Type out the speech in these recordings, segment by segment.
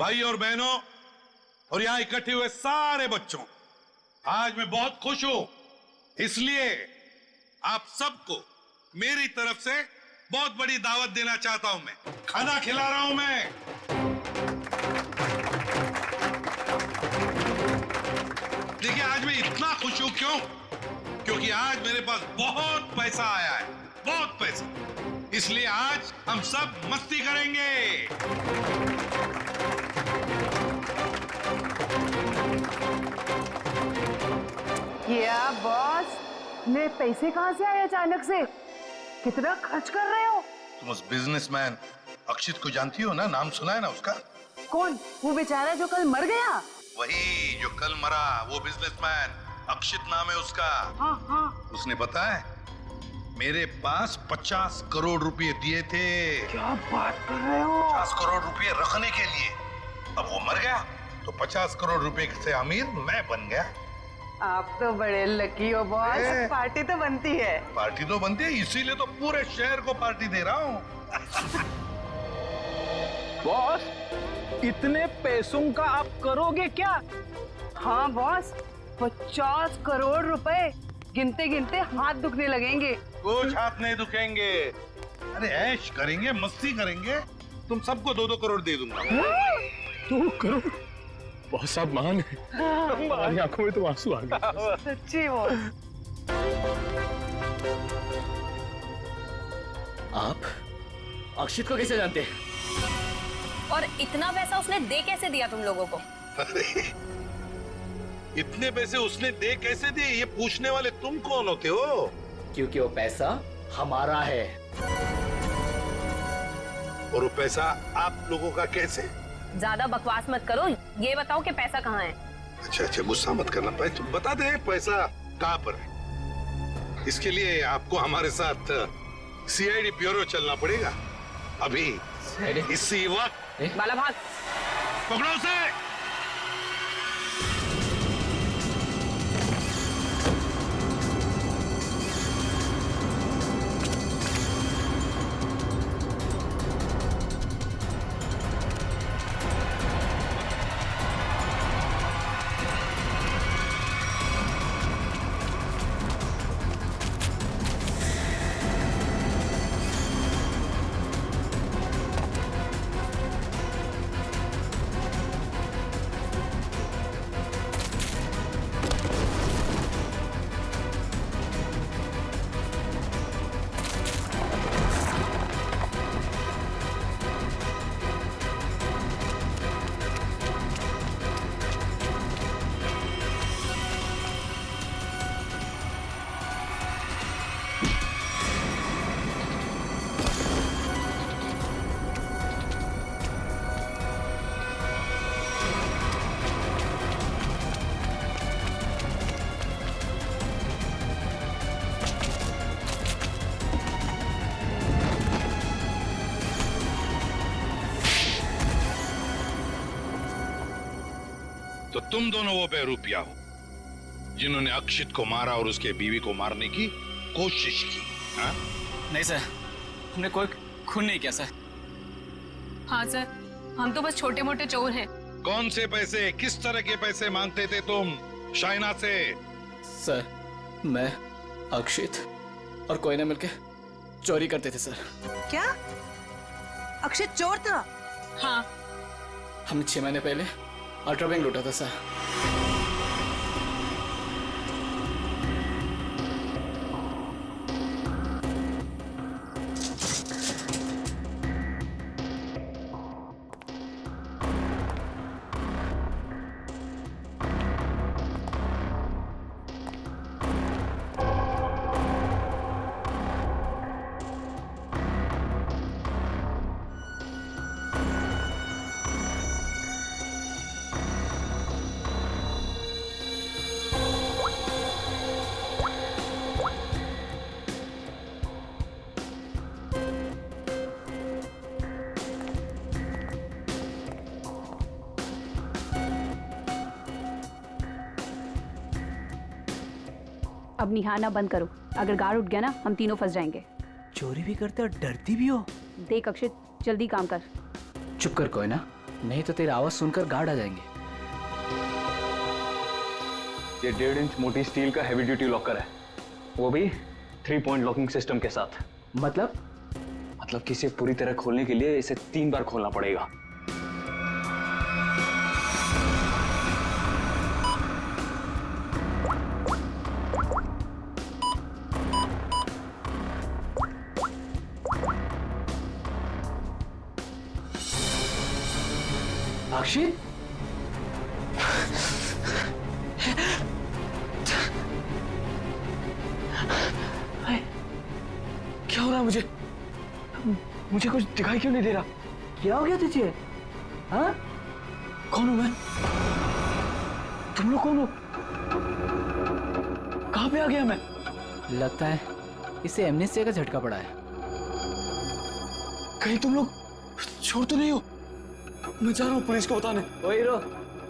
भाई और बहनों और यहां इकट्ठे हुए सारे बच्चों, आज मैं बहुत खुश हूं, इसलिए आप सबको मेरी तरफ से बहुत बड़ी दावत देना चाहता हूं। मैं खाना खिला रहा हूं। मैं देखिए, आज मैं इतना खुश हूं क्यों? क्योंकि आज मेरे पास बहुत पैसा आया है, बहुत पैसा। इसलिए आज हम सब मस्ती करेंगे। क्या बॉस, मेरे पैसे कहाँ से आए अचानक से? कितना खर्च कर रहे हो? तुम उस बिजनेसमैन अक्षित को जानती हो ना? नाम सुना है ना उसका? कौन? वो बेचारा जो कल मर गया? वही जो कल मरा, वो बिजनेसमैन अक्षित नाम है उसका। हाँ हाँ। उसने पता है मेरे पास 50 करोड़ रुपए दिए थे। क्या बात कर रहे हो? 50 करोड़ रुपए रखने के लिए। अब वो मर गया तो 50 करोड़ रुपए से अमीर मैं बन गया। आप तो बड़े लकी हो बॉस। पार्टी तो बनती है। पार्टी तो बनती है, इसीलिए तो पूरे शहर को पार्टी दे रहा हूँ। बॉस, इतने पैसों का आप करोगे क्या? हाँ बॉस, 50 करोड़ रुपए गिनते गिनते हाथ दुखने लगेंगे। कुछ हाथ नहीं दुखेंगे। अरे ऐश करेंगे, मस्ती करेंगे। तुम सबको 2-2 करोड़ दे दूंगा। 2 करोड़? बहुत साहब मान है। हमारी आंखों में तो आंसू आ गए। सच्ची बॉस। आप अक्षित को कैसे जानते हैं? और इतना पैसा उसने दे कैसे दिया तुम लोगों को? अरे इतने पैसे उसने दे कैसे दिए, ये पूछने वाले तुम कौन होते हो? क्योंकि वो पैसा हमारा है। और वो पैसा आप लोगों का कैसे? ज्यादा बकवास मत करो, ये बताओ कि पैसा कहाँ है? अच्छा, गुस्सा मत करना। तुम बता दे पैसा कहाँ पर है। इसके लिए आपको हमारे साथ सीआईडी ब्यूरो चलना पड़ेगा अभी, इसी वक्त। बाला भाग। पकड़ो उसे। तो तुम दोनों वो बेरूपिया हो जिन्होंने अक्षित को मारा और उसके बीवी को मारने की कोशिश की। हाँ? नहीं सर, हमने कोई खून नहीं किया सर। हाँ सर, हम तो बस छोटे मोटे चोर हैं। कौन से पैसे, किस तरह के पैसे मांगते थे तुम शाइना से? सर, मैं अक्षित और कोयना मिलके चोरी करते थे सर। क्या? अक्षित चोर था? हाँ। हमने 6 महीने पहले अल्ट्रा बैंक लूटा था सर। अब निहारना बंद करो, अगर गार्ड उठ गया ना हम तीनों फंस जाएंगे। चोरी भी करते और डरती भी हो। देख अक्षित, जल्दी काम कर। चुप कर कोयना, नहीं तो तेरी आवाज सुनकर गार्ड आ जाएंगे। ये 1.5 इंच मोटी स्टील का हैवी ड्यूटी लॉकर है, वो भी 3 पॉइंट लॉकिंग सिस्टम के साथ। मतलब कि इसे पूरी तरह खोलने के लिए इसे 3 बार खोलना पड़ेगा। अक्षित, क्या हो रहा है मुझे कुछ दिखाई क्यों नहीं दे रहा? क्या हो गया तुझे? हाँ? कौन हूं मैं? तुम लोग कौन हो? कहां पे आ गया मैं? लगता है इसे एमनेस्टिया का झटका पड़ा है। कहीं तुम लोग छोड़ तो नहीं हो? मैं जा रहा हूँ पुलिस को बताने। ओए हीरो,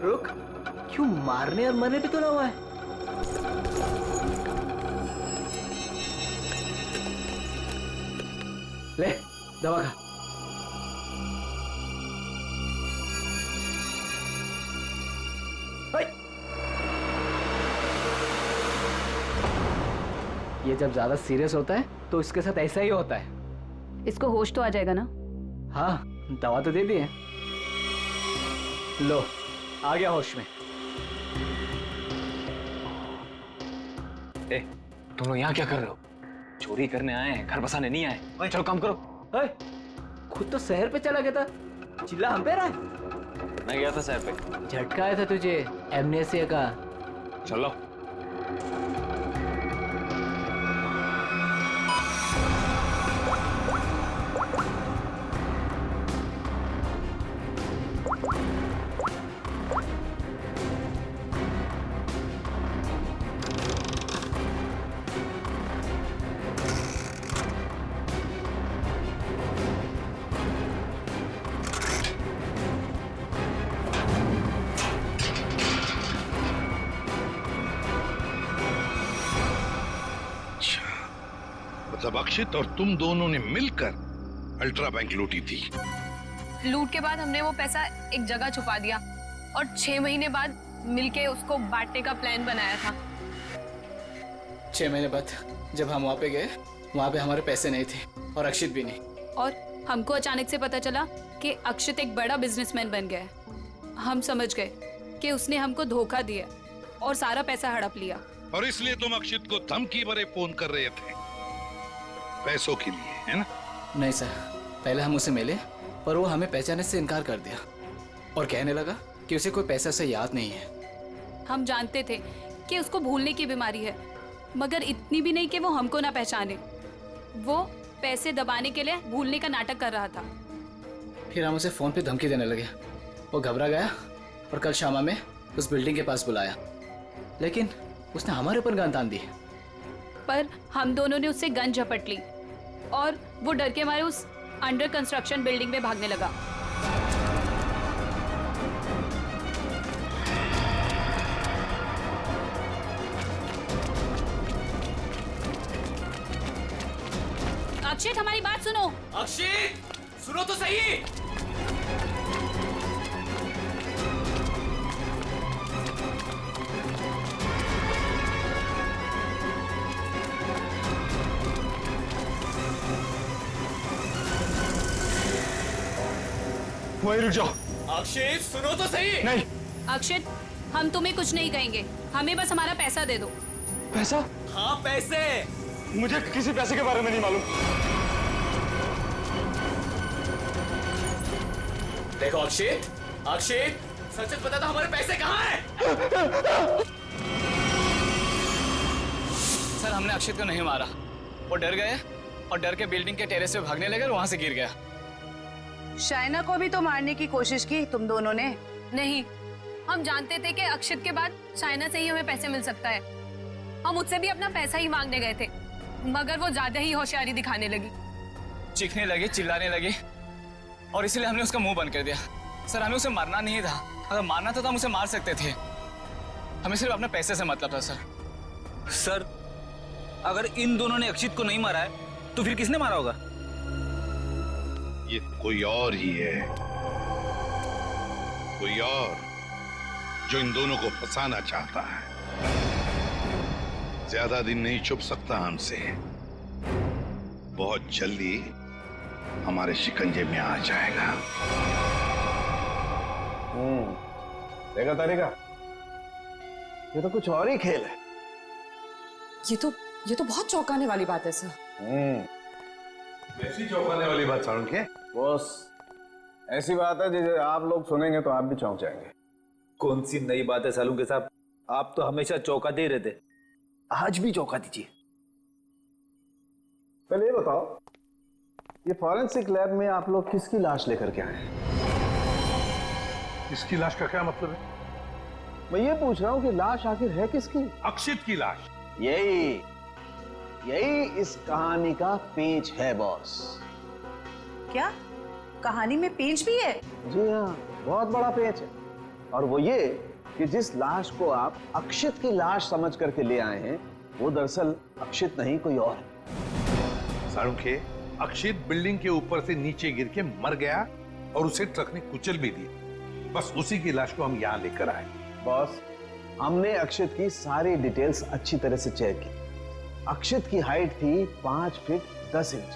रुक। क्यों मारने और मरने पे तुला हुआ है? ले दवा खा। ये जब ज्यादा सीरियस होता है तो इसके साथ ऐसा ही होता है। इसको होश तो आ जाएगा ना? हाँ, दवा तो दे दी है। लो, आ गया होश में। तुम लोग यहाँ क्या कर रहे हो? चोरी करने आए हैं, घर बसाने नहीं आए। चलो काम करो। खुद तो शहर पे चला गया था, चिल्ला हम पे रहा है। मैं गया था शहर पे। झटका आया था तुझे एमनेसिया का। चलो। मतलब अक्षित और तुम दोनों ने मिलकर अल्ट्रा बैंक लूटी थी। लूट के बाद हमने वो पैसा एक जगह छुपा दिया और 6 महीने बाद मिलके उसको बांटने का प्लान बनाया था। 6 महीने बाद जब हम वहाँ पे गए, वहाँ पे हमारे पैसे नहीं थे और अक्षित भी नहीं। और हमको अचानक से पता चला कि अक्षित एक बड़ा बिजनेसमैन बन गया है। हम समझ गए कि उसने हमको धोखा दिया और सारा पैसा हड़प लिया। और इसलिए तुम अक्षित को धमकी भरे फोन कर रहे थे पैसों के लिए, है ना? नहीं सर, पहले हम उसे मिले पर वो हमें पहचानने से इनकार कर दिया और कहने लगा कि उसे कोई पैसा से याद नहीं है। हम जानते थे कि उसको भूलने की बीमारी है, मगर इतनी भी नहीं कि वो हमको ना पहचाने। वो पैसे दबाने के लिए भूलने का नाटक कर रहा था। फिर हम उसे फोन पे धमकी देने लगे। वो घबरा गया और कल शाम में उस बिल्डिंग के पास बुलाया, लेकिन उसने हमारे ऊपर गन तान दी। पर हम दोनों ने उससे गन झपट ली और वो डर के मारे उस अंडर कंस्ट्रक्शन बिल्डिंग में भागने लगा। अक्षित, हमारी बात सुनो। अक्षित, सुनो तो सही। वहीं रुक जाओ। अक्षित, सुनो तो सही। नहीं। अक्षित, हम तुम्हें कुछ नहीं कहेंगे, हमें बस हमारा पैसा दे दो। पैसा? हाँ, पैसे। मुझे किसी पैसे के बारे में नहीं मालूम। देखो अक्षित, अक्षित, सच बता दो हमारे पैसे कहाँ हैं? सर, हमने अक्षित को नहीं मारा। वो डर गए और डर के बिल्डिंग के टेरेस पे भागने लगे और वहां से गिर गया। शाइना को भी तो मारने की कोशिश की तुम दोनों ने। नहीं, हम जानते थे कि अक्षित के बाद चाइना से ही हमें पैसे मिल सकता है। हम उससे भी अपना पैसा ही मांगने गए थे, मगर वो ज्यादा ही होशियारी दिखाने लगी। चीखने लगी, चिल्लाने लगी और इसलिए हमने उसका मुंह बंद कर दिया। सर, हमें उसे मारना नहीं था। अगर मारना था तो हम उसे मार सकते थे। हमें सिर्फ अपने पैसे से मतलब था। सर, अगर इन दोनों ने अक्षित को नहीं मारा है तो फिर किसने मारा होगा? ये कोई और ही है। कोई और जो इन दोनों को फंसाना चाहता है। ज्यादा दिन नहीं छुप सकता हमसे। बहुत जल्दी हमारे शिकंजे में आ जाएगा। देखा तारिका, ये तो कुछ और ही खेल है। ये तो बहुत चौंकाने वाली बात है सर। ऐसी चौंकाने वाली बात सारुण के बॉस, ऐसी बात है जिसे आप लोग सुनेंगे तो आप भी चौंक जाएंगे। कौन सी नई बात है सालू के साहब? आप तो हमेशा चौंकाते ही रहते, आज भी चौंका दीजिए। पहले ये बताओ, ये फॉरेंसिक लैब में आप लोग किसकी लाश लेकर के आए हैं? इसकी लाश का क्या मतलब है? मैं ये पूछ रहा हूं कि लाश आखिर है किसकी? अक्षित की लाश। यही इस कहानी का पेच है बॉस। क्या कहानी में पेच भी है? जी हाँ, बहुत बड़ा पेच है। और वो ये कि जिस लाश को आप अक्षित की लाश समझ करके ले आए हैं, वो दरअसल अक्षित नहीं, कोई और है। सारुण के, अक्षित बिल्डिंग के ऊपर से नीचे गिर के मर गया और उसे ट्रक ने कुचल भी दिया। बस उसी की लाश को हम यहाँ लेकर आए। बॉस, हमने अक्षित की सारी डिटेल्स अच्छी तरह से चेक की। अक्षित की हाइट थी 5 फीट 10 इंच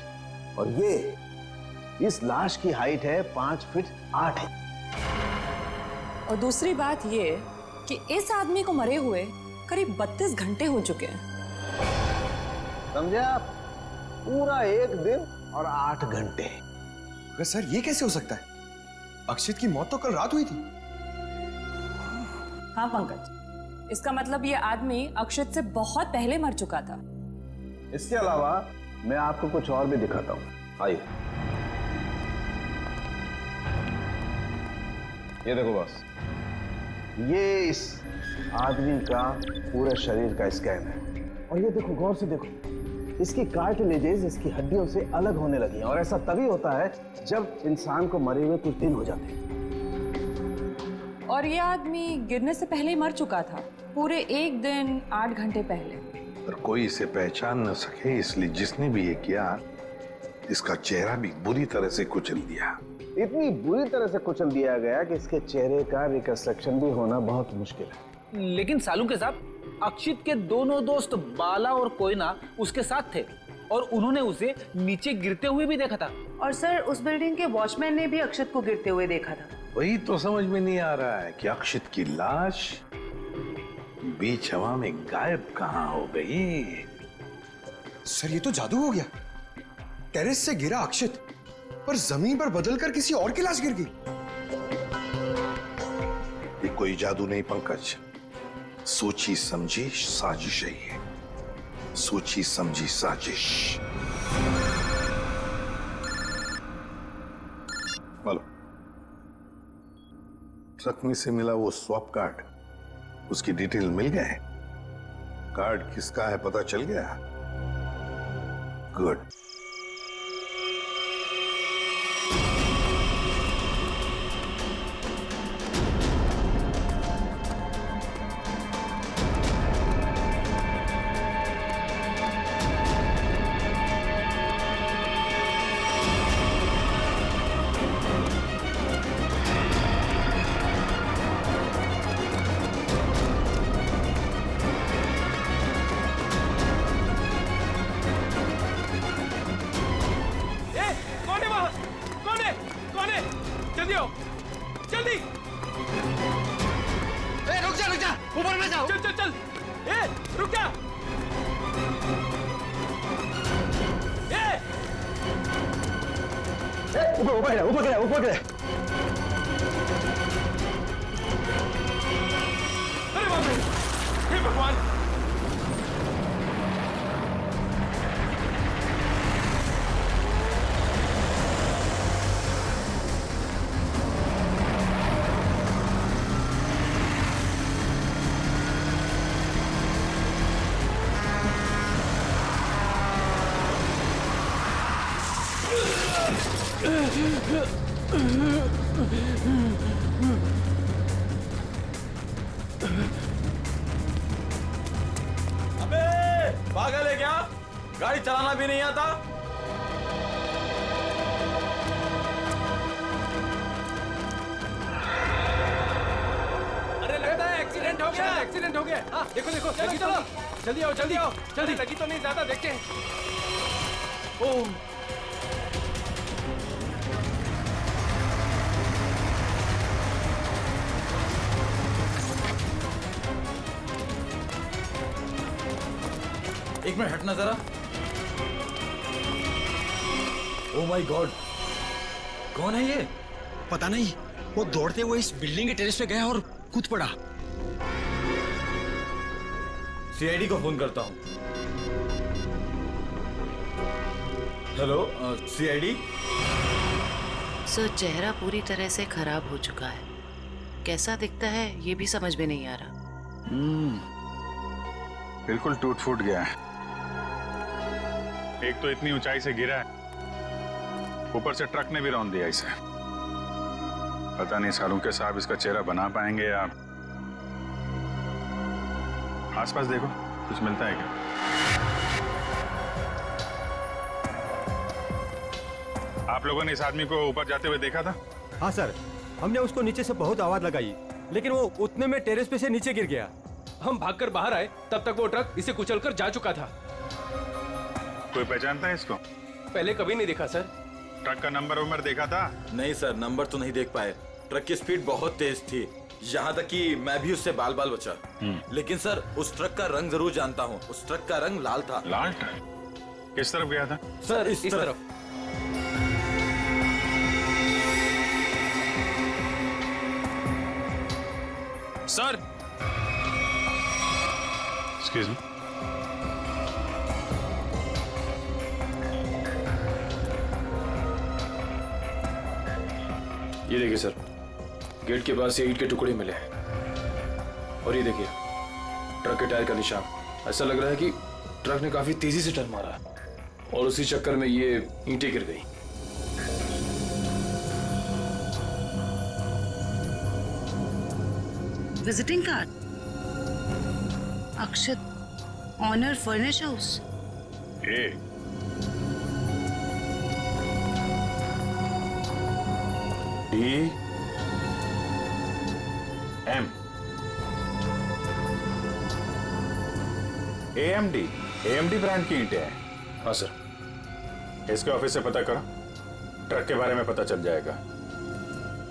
और इस लाश की हाइट है 5 फीट 8 इंच। और दूसरी बात ये कि इस आदमी को मरे हुए करीब 32 घंटे हो चुके हैं। समझे आप? पूरा 1 दिन और 8 घंटे। अगर सर ये कैसे हो सकता है? अक्षित की मौत तो कल रात हुई थी। हाँ पंकज, इसका मतलब ये आदमी अक्षित से बहुत पहले मर चुका था। इसके अलावा मैं आपको कुछ और भी दिखाता हूं। आइए, ये देखो बॉस, ये इस आदमी का पूरे शरीर का स्कैन है। और ये देखो, गौर से देखो, इसकी कार्टिलेजेस इसकी हड्डियों से अलग होने लगी हैं। और ऐसा तभी होता है जब इंसान को मरे हुए कुछ दिन हो जाते हैं। और ये आदमी गिरने से पहले ही मर चुका था, पूरे 1 दिन 8 घंटे पहले। पर कोई इसे पहचान न सके, इसलिए जिसने भी ये किया, इसका चेहरा भी बुरी तरह से कुचल दिया। इतनी बुरी तरह से कुचल दिया गया कि इसके चेहरे का रिकंस्ट्रक्शन भी होना बहुत मुश्किल है। लेकिन सालू के साहब, अक्षित के दोनों दोस्त बाला और कोयना उसके साथ थे और उन्होंने उसे नीचे गिरते हुए भी देखा था। और सर, उस बिल्डिंग के वॉचमैन ने भी अक्षित को गिरते हुए देखा था। वही तो समझ में नहीं आ रहा है कि अक्षित की लाश बीच हवा में गायब कहां हो गई। सर ये तो जादू हो गया। टेरेस से गिरा अक्षित, पर जमीन पर बदलकर किसी और की लाश गिर गई। ये कोई जादू नहीं पंकज, सोची समझी साजिश है ये। सोची समझी साजिश। बोलो, ट्रक में से मिला वो स्वैप कार्ड, उसकी डिटेल मिल गए? कार्ड किसका है पता चल गया? गुड। ऊपर गया। अरे बाप रे, हे भगवान! अबे पागल है क्या? गाड़ी चलाना भी नहीं आता? हो गया, एक्सीडेंट हो गया। हाँ, देखो देखो, लगी तो नहीं, जल्दी आओ, जल्दी आओ, जल्दी। लगी तो नहीं ज्यादा, देखते हैं। ओह, एक मिनट हटना जरा। ओह माय गॉड, कौन है ये? पता नहीं, वो दौड़ते हुए इस बिल्डिंग के टेरेस पे गया और कूद पड़ा। सीआईडी को फोन करता हूँ। Hello, CID. सर, चेहरा पूरी तरह से खराब हो चुका है। कैसा दिखता है ये भी समझ में नहीं आ रहा। बिल्कुल टूट फूट गया है। एक तो इतनी ऊंचाई से गिरा है, ऊपर से ट्रक ने भी रौंद दिया इसे। पता नहीं सालू के साहब इसका चेहरा बना पाएंगे या। आसपास देखो, कुछ मिलता है क्या? आप लोगों ने इस आदमी को ऊपर जाते हुए देखा था? हाँ सर, हमने उसको नीचे से बहुत आवाज लगाई, लेकिन वो उतने में टेरेस पे से नीचे गिर गया। हम भागकर बाहर आए, तब तक वो ट्रक इसे कुचलकर जा चुका था। कोई पहचानता है इसको? पहले कभी नहीं देखा सर। ट्रक का नंबर देखा था? नहीं सर, नंबर तो नहीं देख पाए। ट्रक की स्पीड बहुत तेज थी, यहाँ तक कि मैं भी उससे बाल बाल बचा। लेकिन सर, उस ट्रक का रंग जरूर जानता हूँ। उस ट्रक का रंग लाल था। लाल ट्रक? किस तरफ गया था? सर, इस तरफ। Sir, excuse me. ये देखिए सर, गेट के पास ये ईंट के टुकड़े मिले हैं। और ये देखिए ट्रक के टायर का निशान। ऐसा लग रहा है कि ट्रक ने काफी तेजी से टर्न मारा और उसी चक्कर में ये ईंटें गिर गई। Visiting card, Akshat, honour furnish house. AMD brand की ईंटें हैं। हाँ सर। इसके ऑफिस से पता करो, ट्रक के बारे में पता चल जाएगा।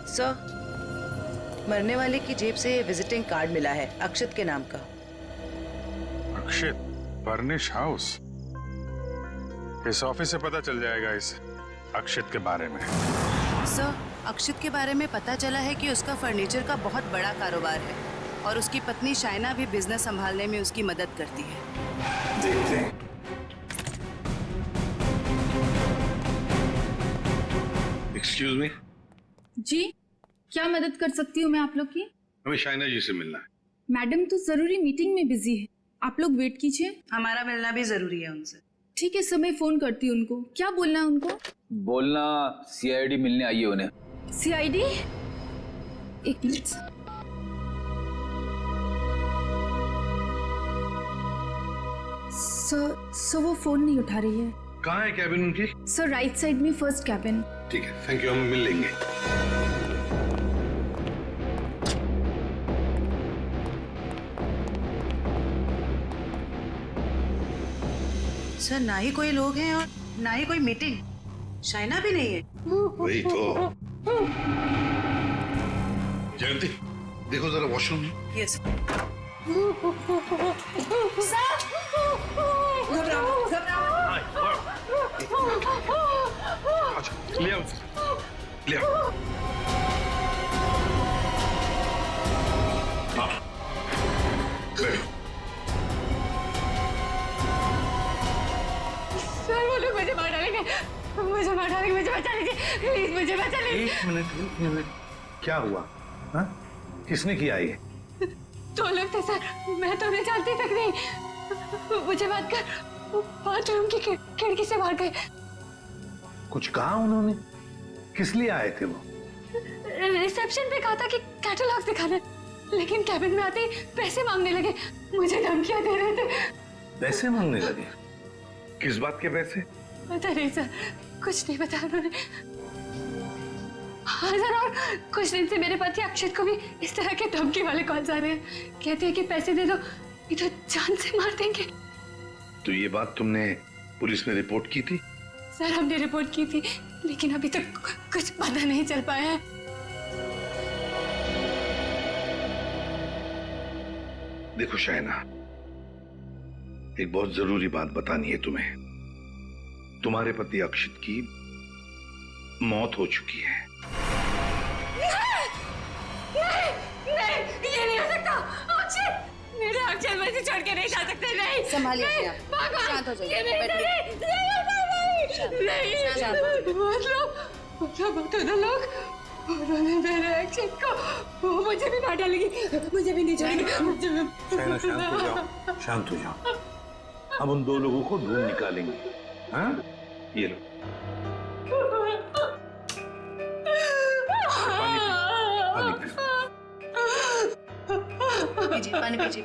सर, मरने वाले की जेब से विजिटिंग कार्ड मिला है, अक्षत के नाम का। अक्षत, फर्निश हाउस। इस ऑफिस से पता चल जाएगा इस अक्षत के बारे में। सर, अक्षत के बारे में पता चला है कि उसका फर्नीचर का बहुत बड़ा कारोबार है और उसकी पत्नी शाइना भी बिजनेस संभालने में उसकी मदद करती है। देखते हैं। Excuse me. जी, क्या मदद कर सकती हूँ मैं आप लोग की? हमें शाइना जी से मिलना है। मैडम तो जरूरी मीटिंग में बिजी है, आप लोग वेट कीजिए। हमारा मिलना भी जरूरी है उनसे। ठीक है सर, मैं फोन करती हूँ उनको। क्या बोलना है उनको? बोलना सीआईडी मिलने आई है उन्हें। सीआईडी? एक मिनट। सर वो फोन नहीं उठा रही है। कहाँ है कैबिन उनकी? सर, राइट साइड में फर्स्ट कैबिन। ठीक है, थैंक यू, हम मिल लेंगे। सर, ना ही कोई लोग हैं और ना ही कोई मीटिंग। शाइना भी नहीं है। वही तो। जयंती, देखो जरा वॉशरूम। यस। ले आओ, ले आओ। सर, वो लोग मुझे मार डालेंगे, मुझे मार डालेंगे, मुझे बचा लीजिए, प्लीज मुझे बचा लीजिए। एक मिनट, क्या हुआ? हाँ? किसने किया ये? दो लोग थे सर, मैं तो नहीं जानती तक नहीं। मुझे बात कर बाथरूम की खिड़की से मार गए। कुछ कहा उन्होंने? किस लिए आए थे वो? रिसेप्शन पे कहा था कि कैटलॉग दिखाना, लेकिन कैबिन में आते ही पैसे मांगने लगे। मुझे धमकियां दे रहे थे। पैसे मांगने लगे? किस बात के पैसे? पता नहीं सर, कुछ नहीं बताया उन्होंने। हाँ सर, और कुछ दिन से मेरे पति अक्षत को भी इस तरह के धमकी वाले कॉल्स आ रहे हैं। कहते हैं कि पैसे दे दो, ये तो जान से मार देंगे। तो ये बात तुमने पुलिस में रिपोर्ट की थी? सर हमने रिपोर्ट की थी, लेकिन अभी तक कुछ पता नहीं चल पाया है। देखो शाइना, एक बहुत जरूरी बात बतानी है तुम्हें। तुम्हारे पति अक्षित की मौत हो चुकी है। नहीं, ये नहीं हो सकता। अक्षत, मेरे अक्षत मुझे छोड़ के नहीं जा सकते। नहीं, संभालिए नहीं, अपने आप। भागो। शांत हो जाइए, ये नहीं, बैठिए। नहीं, मतलब दोनों लोग, उन्होंने मेरे अक्षत को, वो मुझे भी मार डालेगी, मुझे भी नहीं छोड़ेगी। शाइना शांत हो जाओ, शांत हो जाओ। हम उन दो लोगों को ढूंढ निकालेंगे। हाँ, ये लो पानी पीजिए, पानी पीजिए।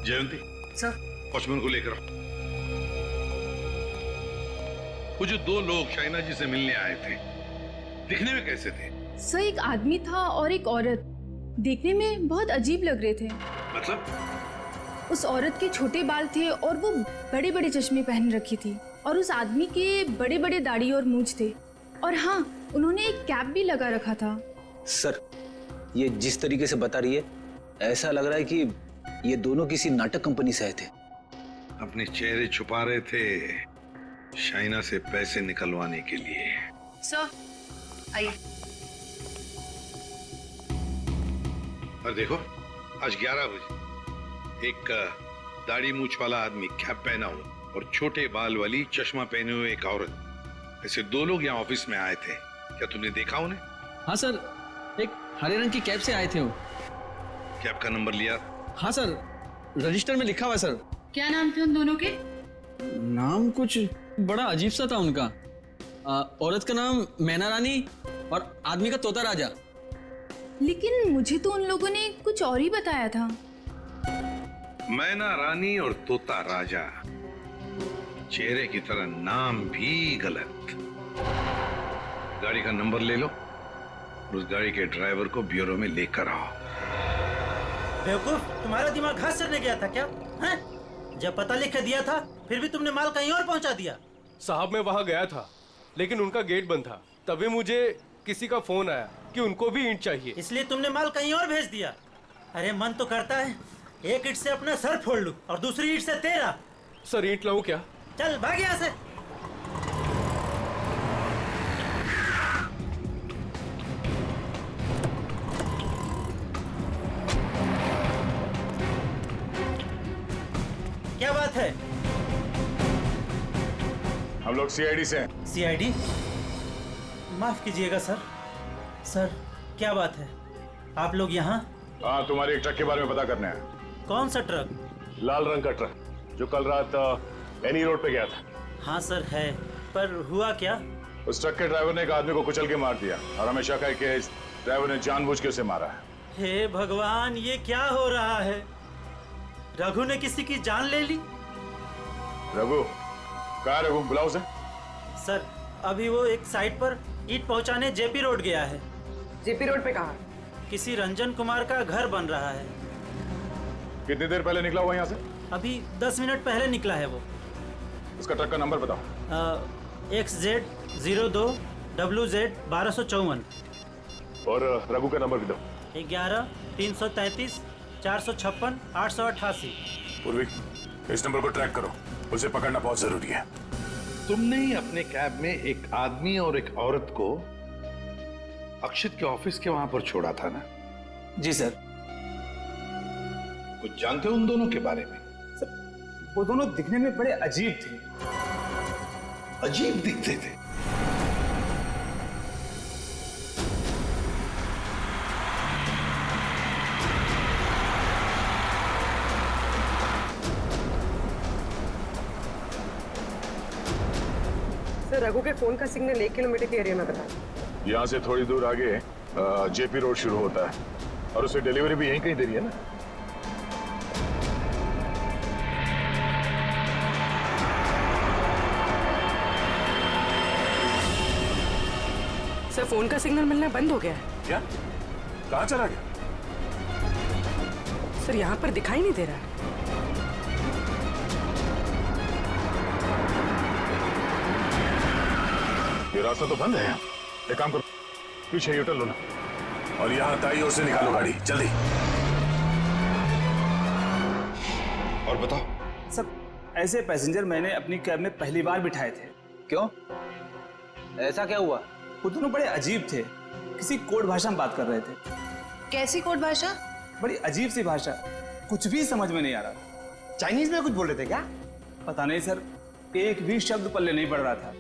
जयंती, सर, वॉचमैन को लेकर आओ। वो जो दो लोग शाइना जी से मिलने आए थे, दिखने में कैसे थे? सर एक आदमी था और एक औरत, देखने में बहुत अजीब लग रहे थे। मतलब? उस औरत के छोटे बाल थे और वो बड़े बड़े चश्मे पहन रखी थी, और उस आदमी के बड़े बड़े दाढ़ी और मूंछ थे, और हाँ, उन्होंने एक कैप भी लगा रखा था। सर, ये जिस तरीके से बता रही है, ऐसा लग रहा है कि ये दोनों किसी नाटक कंपनी से आए थे। अपने चेहरे छुपा रहे थे शाइना से पैसे निकलवाने के लिए। सर, आइए। और देखो, आज 11 बजे एक दाढ़ी मूछ वाला आदमी कैप पहना हुआ और छोटे बाल वाली चश्मा पहने हुए एक औरत, ऐसे दो लोग यहाँ ऑफिस में आए थे। क्या तुमने देखा उन्हें? हाँ सर, एक हरे रंग की कैब से आए थे वो। कैब का नंबर लिया? हाँ सर, रजिस्टर में लिखा हुआ है सर। क्या नाम थे उन दोनों के? नाम कुछ बड़ा अजीब सा था उनका। औरत का नाम मैना रानी और आदमी का तोता राजा। लेकिन मुझे तो उन लोगों ने कुछ और ही बताया था। मैना रानी और तोता राजा, चेहरे की तरह नाम भी गलत। गाड़ी का नंबर ले लो, उस गाड़ी के ड्राइवर को ब्यूरो में लेकर आओ। बेवकूफ, तुम्हारा दिमाग घास चढ़ने गया था क्या? हैं? जब पता लिख के दिया था, फिर भी तुमने माल कहीं और पहुंचा दिया। साहब, मैं वहां गया था, लेकिन उनका गेट बंद था। तभी मुझे किसी का फोन आया कि उनको भी ईंट चाहिए, इसलिए तुमने माल कहीं और भेज दिया। अरे मन तो करता है एक ईंट से अपना सर फोड़ लूं और दूसरी ईंट से तेरा। सर, ईंट लाऊं क्या? चल भाग यहाँ से। क्या बात है? हम लोग सीआईडी से हैं। सीआईडी? माफ कीजिएगा सर। सर, क्या बात है? आप लोग यहाँ? हाँ, तुम्हारे एक ट्रक के बारे में पता करने आए। कौन सा ट्रक? लाल रंग का ट्रक, जो कल रात एनी रोड पे गया था। हाँ सर है, पर हुआ क्या? उस ट्रक के ड्राइवर ने एक आदमी को कुचल के मार दिया और हमें शक है कि इस ड्राइवर ने जानबूझ के उसे मारा है। हे भगवान, ये क्या हो रहा है? रघु ने किसी की जान ले ली? रघु? कहाँ रघु? बुलाओ उसे। सर, अभी वो एक साइट पर ईंट पहुंचाने जेपी रोड गया है। जेपी रोड पे कहाँ? किसी रंजन कुमार का घर बन रहा है। कितनी देर पहले निकला हुआ यहाँ से? अभी 10 मिनट पहले निकला है वो। उसका ट्रक का नंबर बताओ। XZ02 WZ 1254। और रघु का नंबर भी दो। 11 333 456 888। पूर्वी, इस नंबर को ट्रैक करो, उसे पकड़ना बहुत जरूरी है। तुमने ही अपने कैब में एक आदमी और एक औरत को अक्षित के ऑफिस के वहां पर छोड़ा था ना? जी सर। कुछ जानते हो उन दोनों के बारे में? वो दोनों दिखने में बड़े अजीब थे। अजीब दिखते थे? सर, रघु के फोन का सिग्नल 1 किलोमीटर के एरिया में बता। यहाँ से थोड़ी दूर आगे जेपी रोड शुरू होता है और उसे डिलीवरी भी यहीं कहीं दे रही है ना। सर फोन का सिग्नल मिलना बंद हो गया है। क्या? कहाँ चला गया? सर यहाँ पर दिखाई नहीं दे रहा है। ये रास्ता तो बंद है। एक काम करो, पीछे यूटर्न लो ना और यहाँ दाई ओर से निकालो गाड़ी, जल्दी। और बताओ। सब ऐसे पैसेंजर मैंने अपनी कैब में पहली बार बिठाए थे। क्यों? ऐसा क्या हुआ? वो दोनों बड़े अजीब थे, किसी कोड भाषा में बात कर रहे थे। कैसी कोड भाषा? बड़ी अजीब सी भाषा, कुछ भी समझ में नहीं आ रहा। चाइनीज में कुछ बोल रहे थे क्या? पता नहीं सर, एक भी शब्द पल्ले नहीं पड़ रहा था।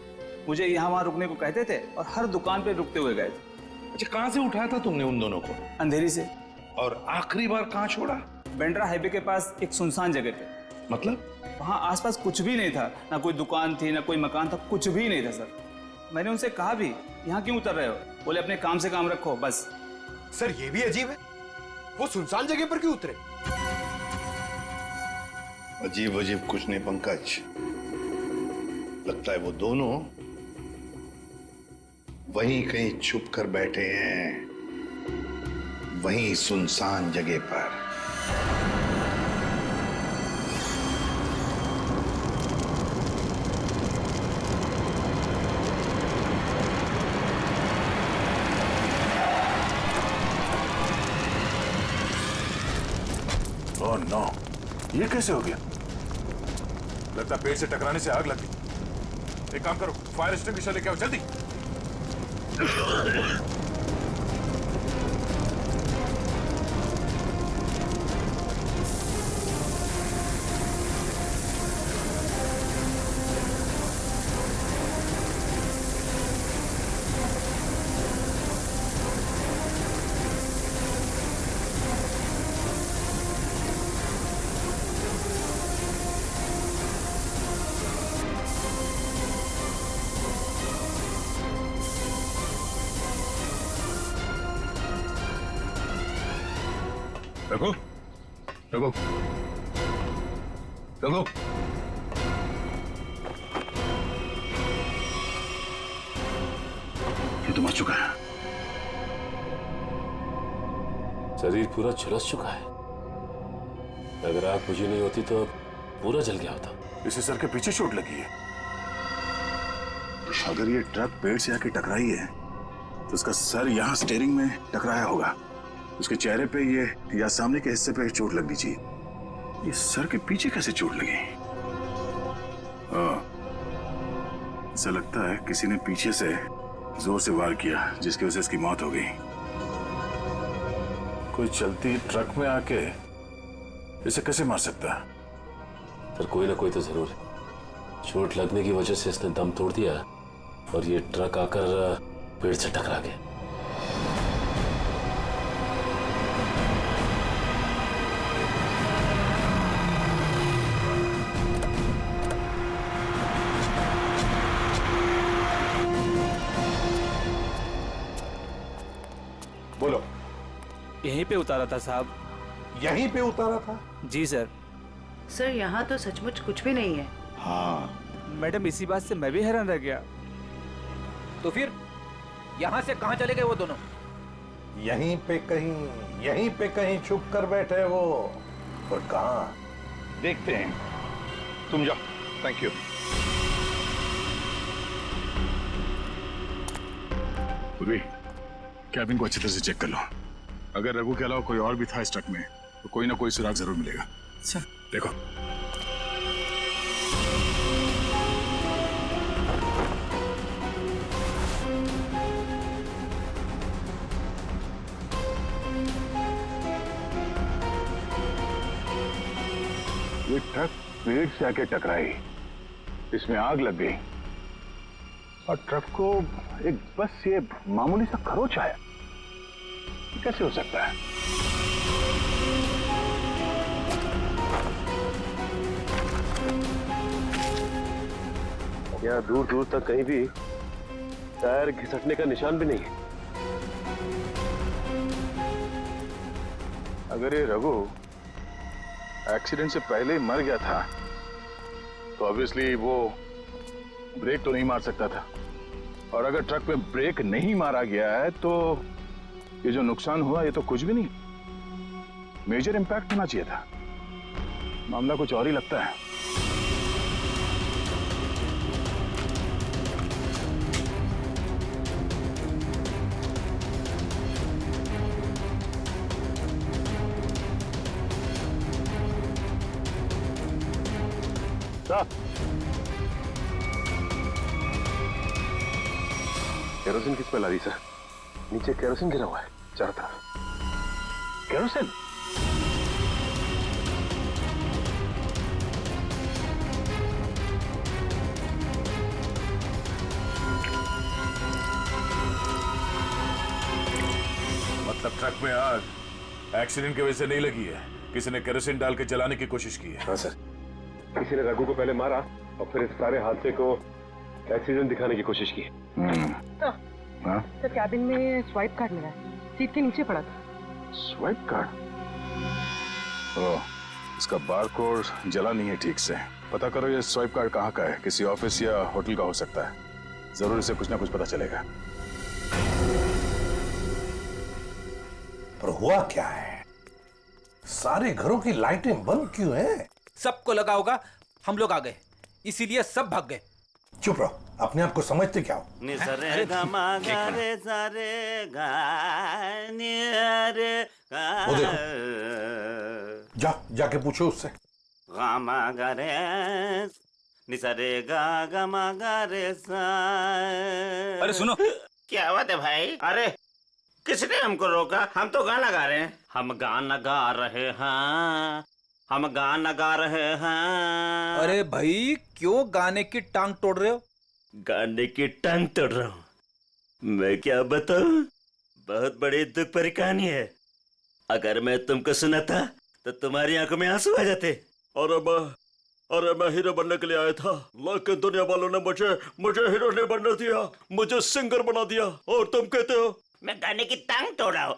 मुझे यहाँ वहाँ रुकने को कहते थे और हर दुकान पे रुकते हुए गए थे। अच्छा, कहाँ से उठाया था तुमने उन दोनों को? अंधेरी से। और आखिरी बार कहाँ छोड़ा? बेंड्रा हाईवे के पास एक सुनसान जगह पे। मतलब? वहाँ आसपास कुछ भी नहीं था, ना कोई दुकान थी ना कोई मकान था, कुछ भी नहीं था सर। मैंने उनसे कहा भी, यहाँ क्यों उतर रहे हो? बोले अपने काम से काम रखो बस। सर ये भी अजीब है, वो सुनसान जगह पर क्यों उतरे? अजीब अजीब कुछ नहीं पंकज, लगता है वो दोनों वहीं कहीं छुप कर बैठे हैं, वहीं सुनसान जगह पर। ओह नो, ये कैसे हो गया? लगता पेड़ से टकराने से आग लग गई। एक काम करो, फायर एक्सटिंग्विशर लेके आओ जल्दी। रघु, रघु, रघु, ये तो मर चुका है। शरीर पूरा झुलस चुका है। अगर आग बुझी नहीं होती तो पूरा जल गया होता। इसे सर के पीछे चोट लगी है। अगर ये ट्रक पेड़ से आके टकराई है तो उसका सर यहाँ स्टीयरिंग में टकराया होगा। उसके चेहरे पे ये या सामने के हिस्से पे चोट लगनी चाहिए। ये सर के पीछे कैसे चोट लगी? ऐसा लगता है किसी ने पीछे से जोर से वार किया, जिसकी वजह से इसकी मौत हो गई। कोई चलती ट्रक में आके इसे कैसे मार सकता है? पर कोई ना कोई तो जरूर है। चोट लगने की वजह से इसने दम तोड़ दिया और ये ट्रक आकर पेड़ से टकरा गया। बोलो। यहीं पे उतारा था साहब। यहीं पे उतारा था? जी सर। सर यहाँ तो सचमुच कुछ भी नहीं है। हाँ मैडम, इसी बात से मैं भी हैरान रह गया। तो फिर यहाँ से कहाँ चले गए वो दोनों? यहीं पे कहीं छुप कर बैठे वो। और कहाँ देखते हैं। तुम जाओ। Thank you. पूर्वी, कैबिन को अच्छी तरह से चेक कर लो। अगर रघु के अलावा कोई और भी था इस ट्रक में तो कोई ना कोई सुराग जरूर मिलेगा। अच्छा देखो। ये ट्रक पेड़ से आके टकराई, इसमें आग लग गई और ट्रक को एक बस ये मामूली सा खरोच आया। कैसे हो सकता है? यहाँ दूर दूर तक कहीं भी टायर घिसटने का निशान भी नहीं है। अगर ये रघु एक्सीडेंट से पहले ही मर गया था तो ऑब्वियसली वो ब्रेक तो नहीं मार सकता था और अगर ट्रक में ब्रेक नहीं मारा गया है तो ये जो नुकसान हुआ ये तो कुछ भी नहीं, मेजर इंपैक्ट होना चाहिए था। मामला कुछ और ही लगता है। केरोसिन की स्मेल आ रही सर। नीचे केरोसिन गिरा हुआ है चारों तरफ। केरोसिन? मतलब ट्रक में आग एक्सीडेंट की वजह से नहीं लगी है, किसी ने केरोसिन डाल के जलाने की कोशिश की है। हाँ सर, किसी ने रघु को पहले मारा और फिर इस सारे हादसे को एक्सीडेंट दिखाने की कोशिश की। सर कैबिन में स्वाइप कार्ड मिला है, सीट के नीचे पड़ा था। Swipe card? ओह, इसका बारकोड जला नहीं है ठीक से। पता करो ये स्वाइप कार्ड कहाँ का है, किसी ऑफिस या होटल का हो सकता है। जरूर इसे कुछ ना कुछ पता चलेगा। पर हुआ क्या है? सारे घरों की लाइटें बंद क्यों हैं? सबको लगा होगा हम लोग आ गए, इसीलिए सब भाग गए। चुप रहो, अपने आप को समझते क्या हो? वो देखो, जाके पूछो उससे। अरे सुनो, क्या बात है भाई? अरे किसने हमको रोका? हम तो गाना गा रहे हैं। हम गाना गा रहे हैं, हम गाना गा रहे हैं। अरे भाई क्यों गाने की टांग तोड़ रहे हो? गाने की टांग तोड़ रहा हूँ? मैं क्या बताऊं, बहुत बड़ी दुख भरी कहानी है। अगर मैं तुमको सुनाता तो तुम्हारी आंखों में आंसू आ जाते। अरे मैं हीरो बनने के लिए आया था, लेकिन दुनिया वालों ने मुझे हीरो नहीं बनने दिया, मुझे सिंगर बना दिया। और तुम कहते हो मैं गाने की टांग तोड़ रहा हूँ?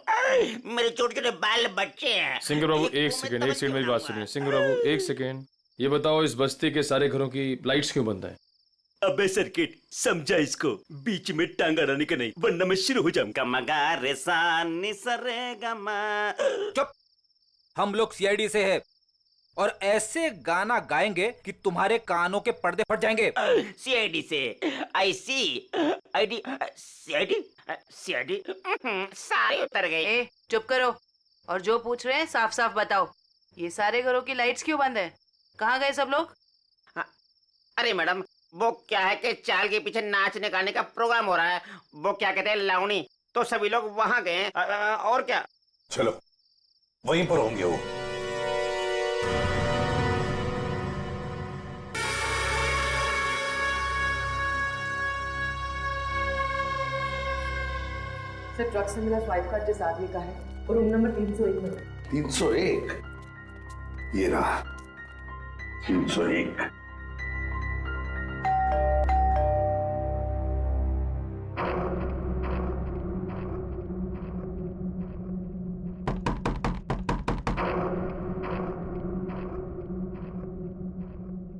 मेरे छोटे छोटे बाल बच्चे हैं। सिंगर बाबू एक सेकंड मेरी बात सुनिए। सिंगर बाबू एक सेकंड, ये बताओ इस बस्ती के सारे घरों की लाइट्स क्यों बंद है? अबे सर्किट, समझा इसको, बीच में टांग अड़ाने का नहीं, वरना मैं शुरू हो जाऊंगा। मगा रे सा नि सा रे गा मा। चुप, हम लोग सीआईडी से है और ऐसे गाना गाएंगे कि तुम्हारे कानों के पर्दे फट जाएंगे। सीआईडी से? आई सी आईडी सीआईडी सीआईडी सारे उतर गए। चुप करो और जो पूछ रहे हैं साफ साफ बताओ। ये सारे घरों की लाइट्स क्यों बंद है? कहाँ गए सब लोग? अरे मैडम, वो क्या है कि चाल के पीछे नाचने गाने का प्रोग्राम हो रहा है, वो क्या कहते हैं लावणी, तो सभी लोग वहां गए। और क्या? चलो वहीं पर होंगे वो। सर ट्रक से मिला स्वाइप कार्ड जिस आदमी का है और रूम नंबर 301 में। 301? ये रहा 301।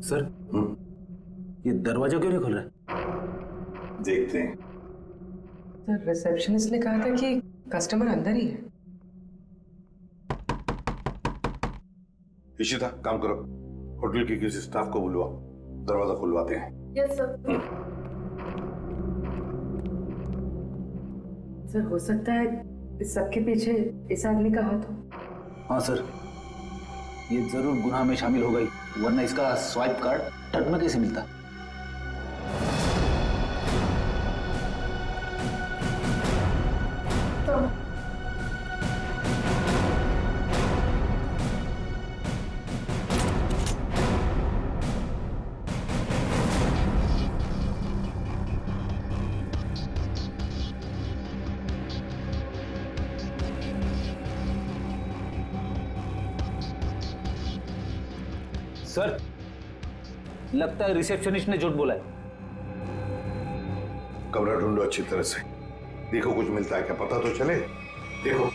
सर ये दरवाजा क्यों नहीं खुल रहा है? देखते हैं। सर रिसेप्शनिस्ट ने कहा था कि कस्टमर अंदर ही है। इशिता काम करो, होटल के किसी स्टाफ को बुलवाओ, दरवाजा खुलवाते हैं। Yes sir. सर हो सकता है इस सबके पीछे इस आदमी का हाथ हो। हाँ सर, ये जरूर गुनाह में शामिल हो गई, वरना इसका स्वाइप कार्ड ट्रक में कैसे मिलता? सर लगता है रिसेप्शनिस्ट ने झूठ बोला है। कमरा ढूंढो अच्छी तरह से, देखो कुछ मिलता है क्या, पता तो चले। देखो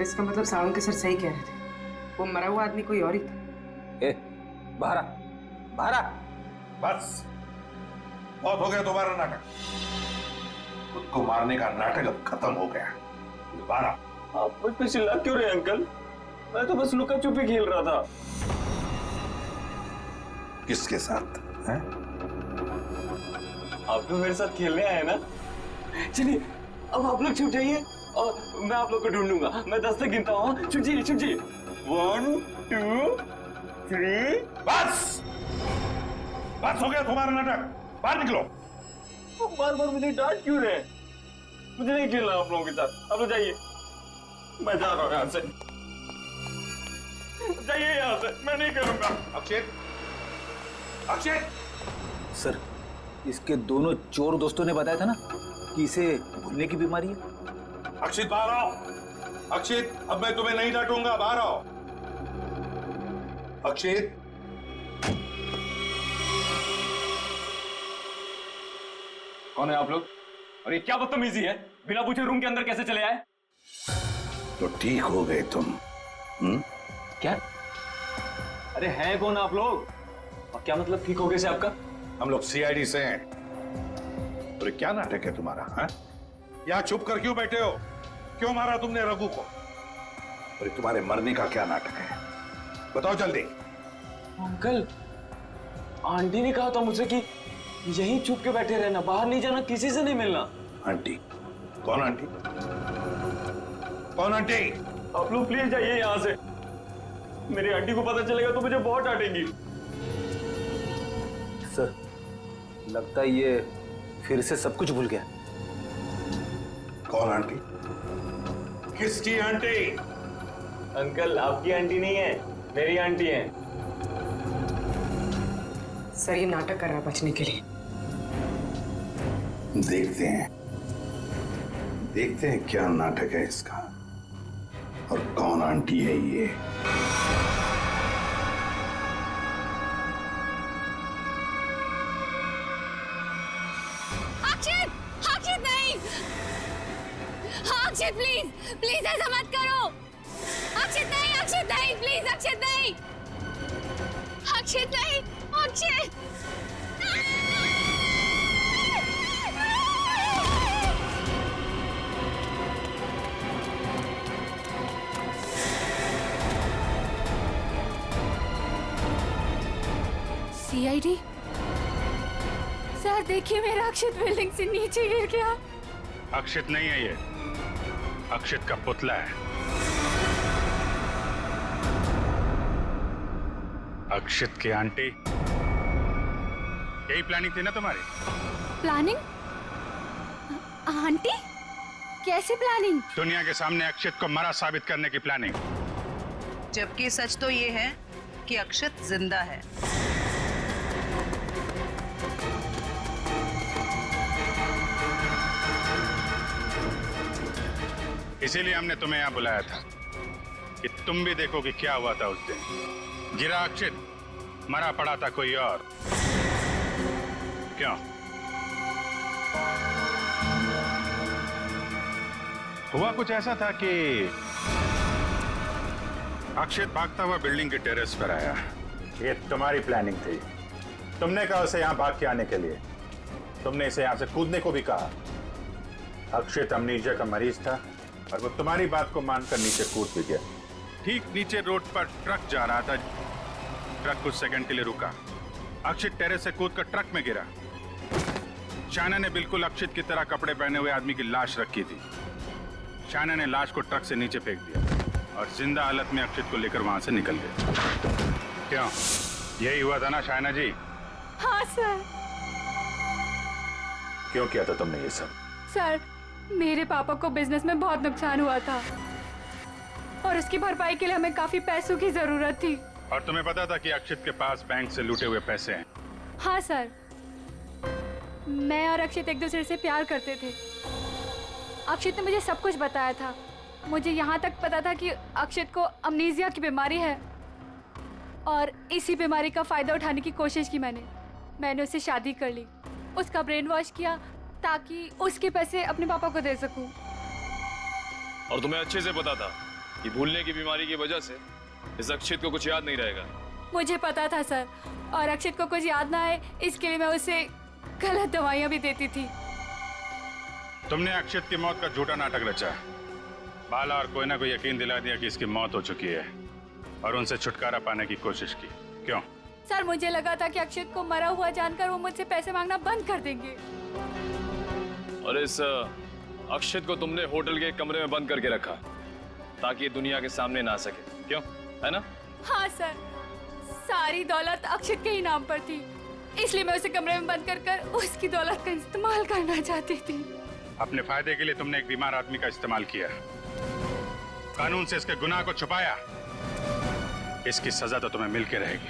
इसका मतलब सावंत के सर सही कह रहे थे, वो मरा हुआ आदमी कोई और ही था। बाहर बाहर बस बहुत हो गया तुम्हारा नाटक। खुद को मारने का नाटक अब खत्म हो गया। दोबारा आप मुझ पे चिल्ला क्यों रहे अंकल? मैं तो बस लुका छुपी खेल रहा था। किसके साथ हैं? आप तो मेरे साथ खेलने आए ना। चलिए अब आप लोग छुप जाइए और मैं आप लोग को ढूंढूंगा। मैं 10 तक गिनता हूँ। छुप जाइए छुप जाइए। 1 2 3। बस बस हो गया तुम्हारा नाटक। बाहर निकलो। बार बार मुझे डांट क्यों रहे? मुझे नहीं खेलना आप लोगों के साथ। आप लोग जाइए, मैं जा रहा हूँ यहाँ से। जाइए यहाँ से, मैं नहीं खेलूंगा। अक्षित, अक्षित। सर, इसके दोनों चोर दोस्तों ने बताया था ना कि इसे भूलने की बीमारी है। अक्षित बाहर आओ। अक्षित, अब मैं तुम्हें नहीं डांटूंगा, बाहर आओ। अक्षित। कौन है आप लोग? और ये क्या बदतमीजी है? बिना पूछे रूम के अंदर कैसे चले आए? तो ठीक हो गए तुम। क्या? अरे हैं कौन आप लोग? और क्या मतलब ठीक हो गए से आपका? हम लोग सीआईडी से हैं। तो क्या नाटक है तुम्हारा? हाँ? यहाँ छुप कर क्यों बैठे हो? क्यों मारा तुमने रघु को? और तुम्हारे मरने का क्या नाटक है? बताओ जल्दी। अंकल, आंटी ने कहा था मुझसे कि यहीं छुप के बैठे रहना, बाहर नहीं जाना, किसी से नहीं मिलना। आंटी? कौन आंटी? कौन आंटी? आप लोग प्लीज जाइए यहाँ से। मेरी आंटी को पता चलेगा तो मुझे बहुत डांटेंगी। सर, लगता है ये फिर से सब कुछ भूल गया। कौन आंटी? किसकी आंटी? अंकल, आपकी आंटी नहीं है, मेरी आंटी है। सर ये नाटक कर रहा है बचने के लिए। देखते हैं क्या नाटक है इसका और कौन आंटी है ये। अक्षित, अक्षित नहीं। अक्षित प्लीज, प्लीज ऐसा मत करो। अक्षित नहीं, अक्षित नहीं, प्लीज अक्षित नहीं, अक्षित नहीं, अक्षित। सीआईडी? सर देखिए, मेरा अक्षित बिल्डिंग से नीचे गिर गया। अक्षित नहीं है ये, अक्षित का पुतला है। अक्षित की आंटी, यही प्लानिंग थी ना तुम्हारी? प्लानिंग? आंटी? कैसे प्लानिंग? दुनिया के सामने अक्षित को मरा साबित करने की प्लानिंग। जबकि सच तो ये है कि अक्षित जिंदा है। इसीलिए हमने तुम्हें यहाँ बुलाया था कि तुम भी देखो कि क्या हुआ था उस दिन। गिरा अक्षित, मरा पड़ा था कोई और। क्यों? हुआ कुछ ऐसा था कि अक्षित भागता हुआ बिल्डिंग के टेरेस पर आया। ये तुम्हारी प्लानिंग थी। तुमने कहा उसे यहाँ भाग के आने के लिए। तुमने इसे यहाँ से कूदने को भी कहा। अक्षित अमनीजिया का मरीज था और वो तुम्हारी बात को मानकर नीचे कूद भी गया। ठीक नीचे रोड पर ट्रक जा रहा था। ट्रक कुछ सेकंड के लिए रुका। अक्षित टेरेस से कूदकर ट्रक में गिरा। शायना ने बिल्कुल अक्षित की तरह कपड़े पहने हुए आदमी की लाश रखी थी। शायना ने लाश को ट्रक से नीचे फेंक दिया और जिंदा हालत में अक्षित को लेकर वहां से निकल गए। क्यों? यही हुआ था ना शायना जी? हाँ सर। क्यों किया था तुमने ये सब? सर, मेरे पापा को बिजनेस में बहुत नुकसान हुआ था और उसकी भरपाई के लिए हमें काफी पैसों की जरूरत थी। और तुम्हें पता था कि अक्षित के पास बैंक से लूटे हुए पैसे हैं? हाँ सर, मैं और अक्षित एक दूसरे से प्यार करते थे। अक्षित ने मुझे सब कुछ बताया था। मुझे यहाँ तक पता था कि अक्षित को अमनीजिया की बीमारी है और इसी बीमारी का फायदा उठाने की कोशिश की मैंने उससे शादी कर ली, उसका ब्रेन वॉश किया ताकि उसके पैसे अपने पापा को दे सकूं। और तुम्हें अच्छे से पता था कि भूलने की बीमारी की वजह से इस अक्षित को कुछ याद नहीं रहेगा। मुझे पता था सर, और अक्षित को कुछ याद ना आए इसके लिए मैं उसे गलत दवाइयाँ भी देती थी। तुमने अक्षित की मौत का झूठा नाटक रचा, बाला और कोई ना कोई यकीन दिला दिया कि इसकी मौत हो चुकी है और उनसे छुटकारा पाने की कोशिश की। क्यों? सर मुझे लगा था कि अक्षित को मरा हुआ जानकर वो मुझसे पैसे मांगना बंद कर देंगे। और इस अक्षित को तुमने होटल के कमरे में बंद करके रखा ताकि दुनिया के सामने ना आ सके, क्यों? है ना? हाँ सर, सारी दौलत अक्षित के ही नाम पर थी, इसलिए मैं उसे कमरे में बंद कर उसकी दौलत का इस्तेमाल करना चाहती थी। अपने फायदे के लिए तुमने एक बीमार आदमी का इस्तेमाल किया, कानून से इसके गुनाह को छुपाया। इसकी सजा तो तुम्हें मिल के रहेगी।